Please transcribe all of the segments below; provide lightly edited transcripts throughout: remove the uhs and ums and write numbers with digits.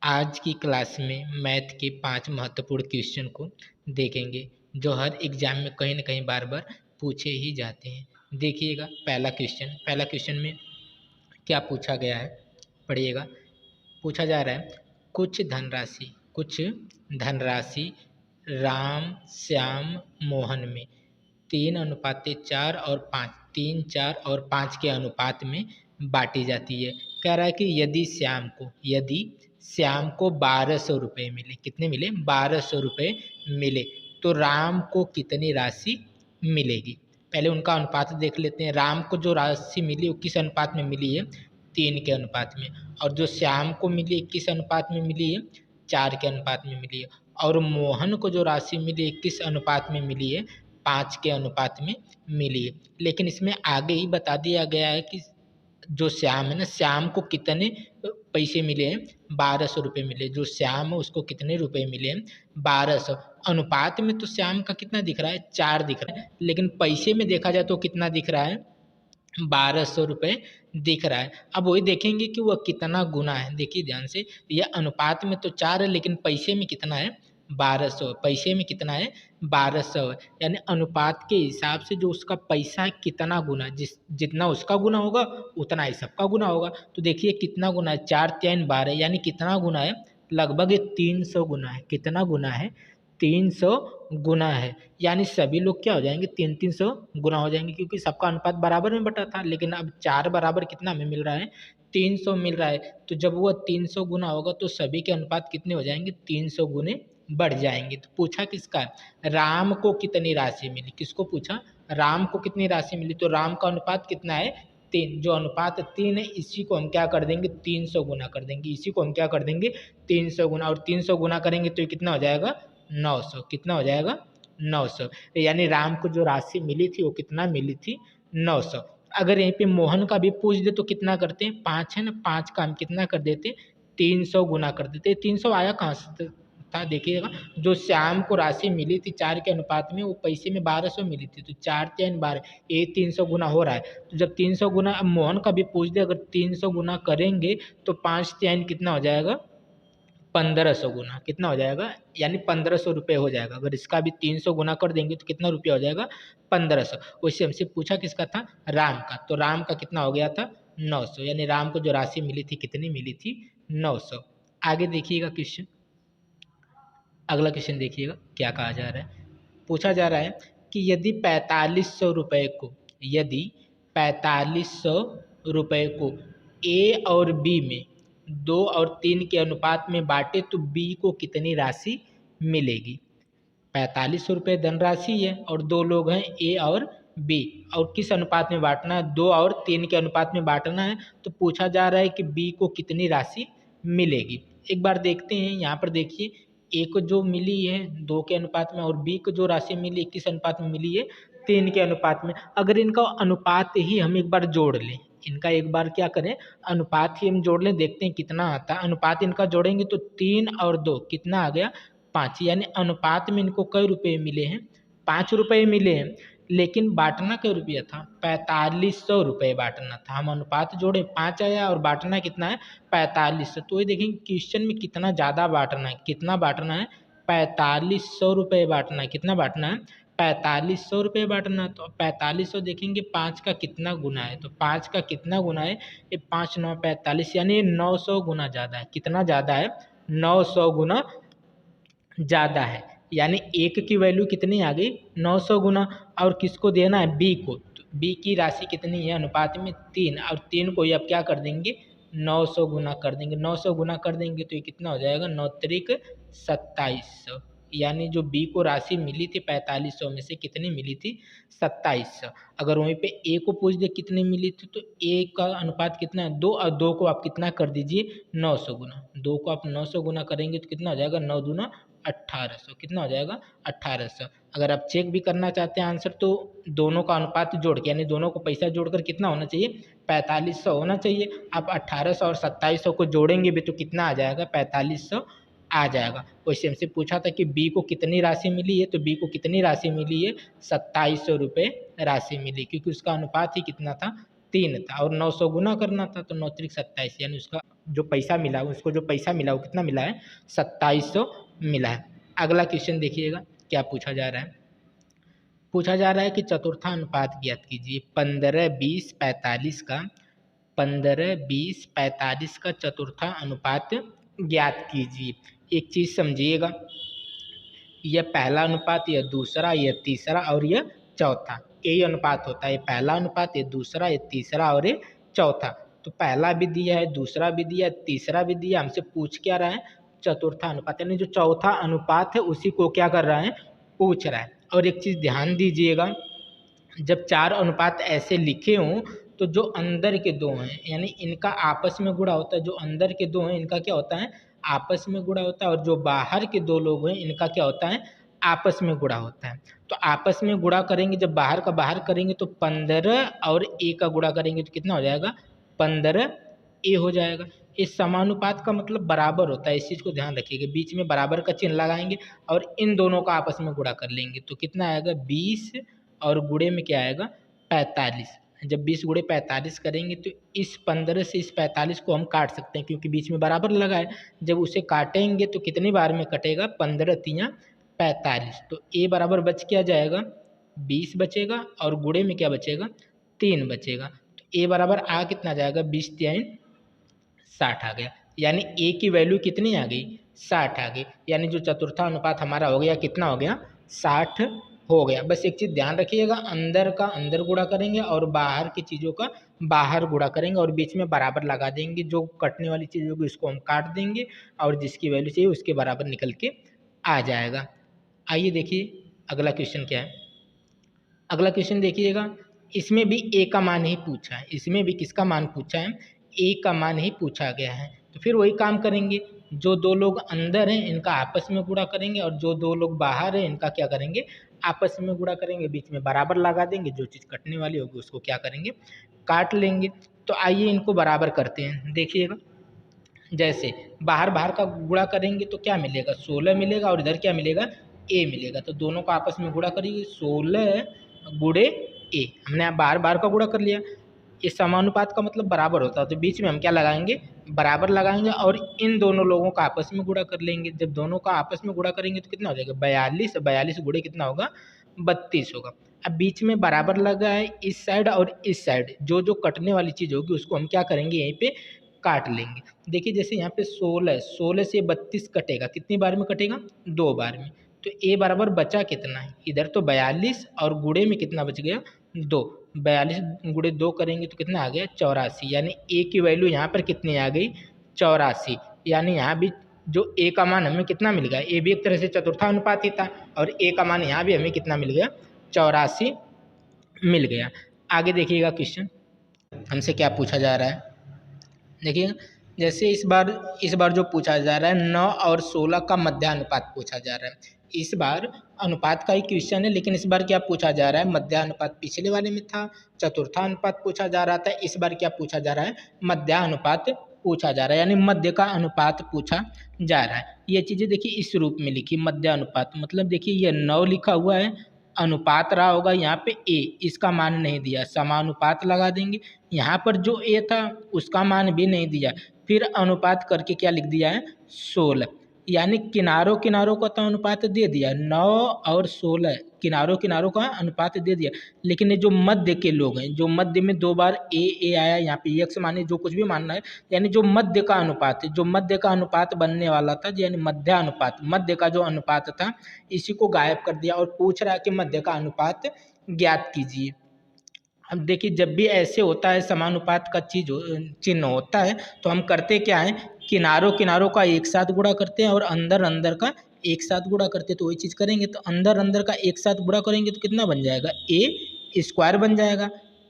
आज की क्लास में मैथ के 5 महत्वपूर्ण क्वेश्चन को देखेंगे जो हर एग्जाम में कहीं न कहीं बार-बार पूछे ही जाते हैं। देखिएगा पहला क्वेश्चन में क्या पूछा गया है, पढ़िएगा। पूछा जा रहा है कुछ धनराशि राम, श्याम, मोहन में 3:4 और 5 3, 4 और 5 के अनुपात में बाँटी जाती है। कह रहा है कि यदि श्याम को 1200 रुपये मिले, कितने मिले? 1200 रुपये मिले, तो राम को कितनी राशि मिलेगी? पहले उनका अनुपात देख लेते हैं। राम को जो राशि मिली वो किस अनुपात में मिली है? 3 के अनुपात में। और जो श्याम को मिली किस अनुपात में मिली है? 4 के अनुपात में मिली है। और मोहन को जो राशि मिली है किस अनुपात में मिली है? 5 के अनुपात में मिली है। लेकिन इसमें आगे ही बता दिया गया है कि जो श्याम है ना, श्याम को कितने पैसे मिले हैं? 1200 रुपये मिले। जो श्याम है उसको कितने रुपए मिले हैं? 1200। अनुपात में तो श्याम का कितना दिख रहा है? 4 दिख रहा है, लेकिन पैसे में देखा जाए तो कितना दिख रहा है? 1200 रुपये दिख रहा है। अब वही देखेंगे कि वह कितना गुना है। देखिए ध्यान से, यह अनुपात में तो 4 है, लेकिन पैसे में कितना है? 1200। पैसे में कितना है? 1200 है। यानी अनुपात के हिसाब से जो उसका पैसा है कितना गुना, जितना उसका गुना होगा उतना ही सबका गुना होगा। तो देखिए कितना गुना है? 4 3 12, यानी कितना गुना है? लगभग 300 गुना है। कितना गुना है? 300 गुना है। यानी सभी लोग क्या हो जाएंगे? 300 गुना हो जाएंगे, क्योंकि सबका अनुपात बराबर में बटा था। लेकिन अब 4 बराबर कितना में मिल रहा है? 300 मिल रहा है। तो जब वह 300 गुना होगा तो सभी के अनुपात कितने हो जाएंगे? 300 गुने बढ़ जाएंगे। तो पूछा किसका? राम को कितनी राशि मिली? किसको पूछा? राम को कितनी राशि मिली? तो राम का अनुपात कितना है? 3। जो अनुपात 3 है इसी को हम क्या कर देंगे? 300 गुना कर देंगे। इसी को हम क्या कर देंगे? 300 गुना। और 300 गुना करेंगे तो ये कितना हो जाएगा? 900। कितना हो जाएगा? 900। यानी राम को जो राशि मिली थी वो कितना मिली थी? 900। अगर यहीं पे मोहन का भी पूछ दे तो कितना करते हैं? 5 है ना, 5 का हम कितना कर देते? 300 गुना कर देते। 300 आया कहाँ से था? देखिएगा, जो श्याम को राशि मिली थी 4 के अनुपात में, वो पैसे में 1200 मिली थी। तो 4 3 12, ये 300 गुना हो रहा है। तो जब 300 गुना, अब मोहन का भी पूछ दे, अगर 300 गुना करेंगे तो 5 3 कितना हो जाएगा? 1500 गुना। कितना हो जाएगा? यानी 1500 रुपये हो जाएगा। अगर इसका भी 300 गुना कर देंगे तो कितना रुपया हो जाएगा? 1500। वैसे हमसे पूछा किसका था? राम का। तो राम का कितना हो गया था? 900। यानी राम को जो राशि मिली थी कितनी मिली थी? 900। आगे देखिएगा क्वेश्चन, अगला क्वेश्चन देखिएगा क्या कहा जा रहा है। पूछा जा रहा है कि यदि 4500 रुपये को ए और बी में 2 और 3 के अनुपात में बांटे तो बी को कितनी राशि मिलेगी? 4500 रुपये धनराशि है और 2 लोग हैं ए और बी, और किस अनुपात में बांटना है? 2 और 3 के अनुपात में बांटना है। तो पूछा जा रहा है कि बी को कितनी राशि मिलेगी। एक बार देखते हैं, यहाँ पर देखिए, ए को जो मिली है 2 के अनुपात में और बी को जो राशि मिली किस अनुपात में मिली है? 3 के अनुपात में। अगर इनका अनुपात ही हम एक बार जोड़ लें, इनका एक बार क्या करें? अनुपात ही हम जोड़ लें, देखते हैं कितना आता है। अनुपात इनका जोड़ेंगे तो 3 और 2 कितना आ गया? 5। यानी अनुपात में इनको कई रुपए मिले हैं? 5 रुपये मिले हैं। लेकिन बांटना क्या रुपया था? 4500 रुपये बांटना था। हम अनुपात जोड़े 5 आया और बांटना कितना है? 4500। तो ये देखेंगे क्वेश्चन में कितना ज़्यादा बांटना है। कितना बांटना है? 4500 रुपये बांटना है। कितना बांटना है? 4500 रुपये बांटना है। तो 4500 देखेंगे 5 का कितना गुना है? तो 5 का कितना गुना है? ये 5 9 45, यानी 900 गुना ज़्यादा है। कितना ज़्यादा है? 900 गुना ज़्यादा है। यानी एक की वैल्यू कितनी आ गई? 900 गुना। और किसको देना है? बी को। तो बी की राशि कितनी है अनुपात में? 3, और 3 को ही अब क्या कर देंगे? 900 गुना कर देंगे। 900 गुना कर देंगे तो ये कितना हो जाएगा? 9 त्रिक 2700। यानी जो बी को राशि मिली थी 4500 में से कितनी मिली थी? 2700। अगर वहीं पे ए को पूछ दे कितनी मिली थी, तो ए का अनुपात कितना है? 2, और 2 को आप कितना कर दीजिए? 900 गुना। 2 को आप 900 गुना करेंगे तो कितना हो जाएगा? 9 दूना 1800। कितना हो जाएगा? 1800। अगर आप चेक भी करना चाहते हैं आंसर, तो दोनों का अनुपात जोड़ के, यानी दोनों को पैसा जोड़कर कितना होना चाहिए? 4500 होना चाहिए। आप 1800 और 2700 को जोड़ेंगे भी तो कितना आ जाएगा? 4500 आ जाएगा। वैसे हमसे पूछा था कि बी को कितनी राशि मिली है, तो बी को कितनी राशि मिली है? 2700 रुपये राशि मिली, क्योंकि उसका अनुपात ही कितना था? 3 था और 9 से गुना करना था, तो 9 त्रिक 27, यानी उसका जो पैसा मिला, उसको जो पैसा मिला वो कितना मिला है, 2700 मिला है। अगला क्वेश्चन देखिएगा क्या पूछा जा रहा है। पूछा जा रहा है कि चतुर्थानुपात ज्ञात कीजिए 15, 20, 45 का 15, 20, 45 का चतुर्था अनुपात ज्ञात कीजिए। एक चीज समझिएगा, यह पहला अनुपात, यह दूसरा, यह तीसरा और यह चौथा, यही अनुपात होता है। पहला अनुपात, ये दूसरा, ये तीसरा और ये चौथा। तो पहला भी दिया है, दूसरा भी दिया, तीसरा भी दिया, हमसे पूछ क्या रहा है, चतुर्था अनुपात, यानी जो चौथा अनुपात है उसी को क्या कर रहा है, पूछ रहा है। और एक चीज ध्यान दीजिएगा, जब 4 अनुपात ऐसे लिखे हों तो जो अंदर के दो हैं यानी इनका आपस में गुणा होता है, जो अंदर के दो हैं इनका क्या होता है, आपस में गुणा होता है, और जो बाहर के दो लोग हैं इनका क्या होता है, आपस में गुणा होता है। तो आपस में गुणा करेंगे, जब बाहर का बाहर करेंगे तो 15 और ए का गुणा करेंगे तो कितना हो जाएगा, 15 ए हो जाएगा। इस समानुपात का मतलब बराबर होता है, इस चीज़ को ध्यान रखिएगा, बीच में बराबर का चिन्ह लगाएंगे और इन दोनों का आपस में गुणा कर लेंगे तो कितना आएगा, 20 और गुणे में क्या आएगा, 45। जब 20 गुणे 45 करेंगे तो इस 15 से इस 45 को हम काट सकते हैं क्योंकि बीच में बराबर लगा है। जब उसे काटेंगे तो कितनी बार में कटेगा, 15 तियाँ 45। तो ए बराबर बच क्या जाएगा, 20 बचेगा और गुणे में क्या बचेगा, 3 बचेगा। तो ए बराबर आ कितना जाएगा, 20 तियाँ 60 आ गया। यानी ए की वैल्यू कितनी आ गई, 60 आ गई। यानी जो चतुर्था अनुपात हमारा हो गया कितना हो गया, 60 हो गया। बस एक चीज़ ध्यान रखिएगा, अंदर का अंदर गुणा करेंगे और बाहर की चीज़ों का बाहर गुणा करेंगे और बीच में बराबर लगा देंगे। जो कटने वाली चीज़ होगी उसको हम काट देंगे और जिसकी वैल्यू चाहिए उसके बराबर निकल के आ जाएगा। आइए देखिए अगला क्वेश्चन क्या है। अगला क्वेश्चन देखिएगा, इसमें भी ए का मान ही पूछा है, इसमें भी किसका मान पूछा है, ए का मान ही पूछा गया है। तो फिर वही काम करेंगे, जो दो लोग अंदर हैं इनका आपस में गुणा करेंगे और जो दो लोग बाहर हैं इनका क्या करेंगे, आपस में गुणा करेंगे, बीच में बराबर लगा देंगे, जो चीज़ कटने वाली होगी उसको क्या करेंगे, काट लेंगे। तो आइए इनको बराबर करते हैं। देखिएगा, जैसे बाहर बाहर का गुणा करेंगे तो क्या मिलेगा, 16 मिलेगा और इधर क्या मिलेगा, ए मिलेगा। तो दोनों का आपस में गुणा करिए, 16 गुणे ए, हमने बार बार का गुणा कर लिया। इस समानुपात का मतलब बराबर होता है, तो बीच में हम क्या लगाएंगे, बराबर लगाएंगे और इन दोनों लोगों का आपस में गुणा कर लेंगे। जब दोनों का आपस में गुणा करेंगे तो कितना हो जाएगा, 42, 42 गुणे कितना होगा, 32 होगा। अब बीच में बराबर लगा है, इस साइड और इस साइड जो जो कटने वाली चीज़ होगी उसको हम क्या करेंगे, यहीं पे काट लेंगे। देखिए जैसे यहाँ पे 16, 16 से 32 कटेगा, कितनी बार में कटेगा, 2 बार में। तो ए बराबर बचा कितना है, इधर तो 42 और गुणे में कितना बच गया, 2। 42 गुणे 2 करेंगे तो कितना आ गया, 84। यानी ए की वैल्यू यहाँ पर कितनी आ गई, 84। यानी यहाँ भी जो ए का मान हमें कितना मिल गया, ए भी एक तरह से चतुर्था अनुपात ही था और ए का मान यहाँ भी हमें कितना मिल गया, 84 मिल गया। आगे देखिएगा क्वेश्चन हमसे क्या पूछा जा रहा है। देखिए जैसे इस बार जो पूछा जा रहा है 9 और 16 का मध्यानुपात पूछा जा रहा है। इस बार अनुपात का ही क्वेश्चन है, लेकिन इस बार क्या पूछा जा रहा है, मध्यानुपात। पिछले वाले में था चतुर्था अनुपात पूछा जा रहा था, इस बार क्या पूछा जा रहा है, मध्यानुपात पूछा जा रहा है, यानी मध्य का अनुपात पूछा जा रहा है। ये चीज़ें देखिए इस रूप में लिखी, मध्यानुपात मतलब देखिए ये 9 लिखा हुआ है, अनुपात रहा होगा यहाँ पे ए, इसका मान नहीं दिया, समानुपात लगा देंगे। यहाँ पर जो ए था उसका मान भी नहीं दिया, फिर अनुपात करके क्या लिख दिया है, 16। यानी किनारों किनारों का तो अनुपात दे दिया, 9 और 16 किनारों किनारों का अनुपात दे दिया, लेकिन ये जो मध्य के लोग हैं, जो मध्य में 2 बार ए आया, यहाँ पे एक्स माने जो कुछ भी मानना है, यानी जो मध्य का अनुपात है, जो मध्य का अनुपात बनने वाला था, यानी मध्यानुपात, मध्य का जो अनुपात था इसी को गायब कर दिया और पूछ रहा है कि मध्य का अनुपात ज्ञात कीजिए। अब देखिए जब भी ऐसे होता है समानुपात का चिन्ह होता है तो हम करते क्या है, किनारों किनारों का एक साथ गुणा करते हैं और अंदर अंदर का एक साथ गुणा करते हैं। तो वही चीज़ करेंगे, तो अंदर अंदर का एक साथ गुणा करेंगे तो कितना बन जाएगा, ए स्क्वायर बन जाएगा।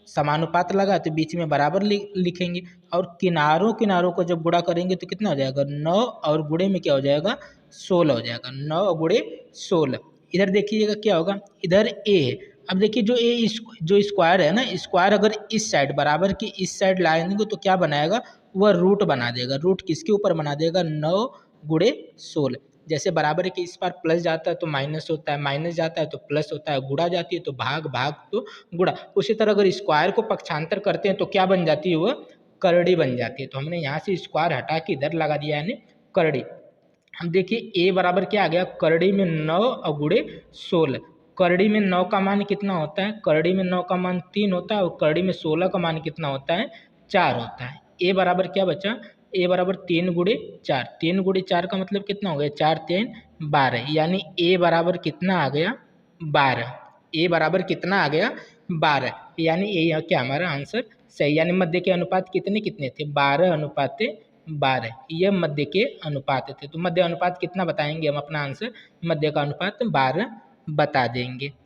समानुपात लगा तो बीच में बराबर लिखेंगे और किनारों किनारों को जब गुणा करेंगे तो कितना हो जाएगा, 9 और गुणे में क्या हो जाएगा, 16 हो जाएगा, 9 गुणे 16। इधर देखिएगा क्या होगा, इधर ए है। अब देखिए जो स्क्वायर है ना, स्क्वायर अगर इस साइड बराबर की इस साइड लाएंगे तो क्या बनाएगा, वह रूट बना देगा। रूट किसके ऊपर बना देगा, 9 गुणे 16। जैसे बराबर के इस बार प्लस जाता है तो माइनस होता है, माइनस जाता है तो प्लस होता है, गुणा जाती है तो भाग, भाग तो गुणा। उसी तरह अगर स्क्वायर को पक्षांतर करते हैं तो क्या बन जाती है वह? करड़ी बन जाती है। तो हमने यहाँ से स्क्वायर हटा के इधर लगा दिया यानी करड़ी। हम देखिए ए बराबर क्या आ गया, करड़ी में 9 और गुणे 16। करड़ी में 9 का मान कितना होता है? करड़ी में 9 का मान 3 होता है और करड़ी में 16 का मान कितना होता है? 4 होता है। ए बराबर क्या बचा? ए बराबर 3 गुणे 4। 3 गुणे 4 का मतलब कितना हो गया? 4 3 12, यानी ए बराबर कितना आ गया? 12। ए बराबर कितना आ गया? 12, यानी ये क्या हमारा आंसर सही। यानी मध्य के अनुपात कितने कितने थे? 12 अनुपात 12, यह मध्य के अनुपात थे। तो मध्य अनुपात कितना बताएंगे हम अपना आंसर? मध्य का अनुपात 12 बता देंगे।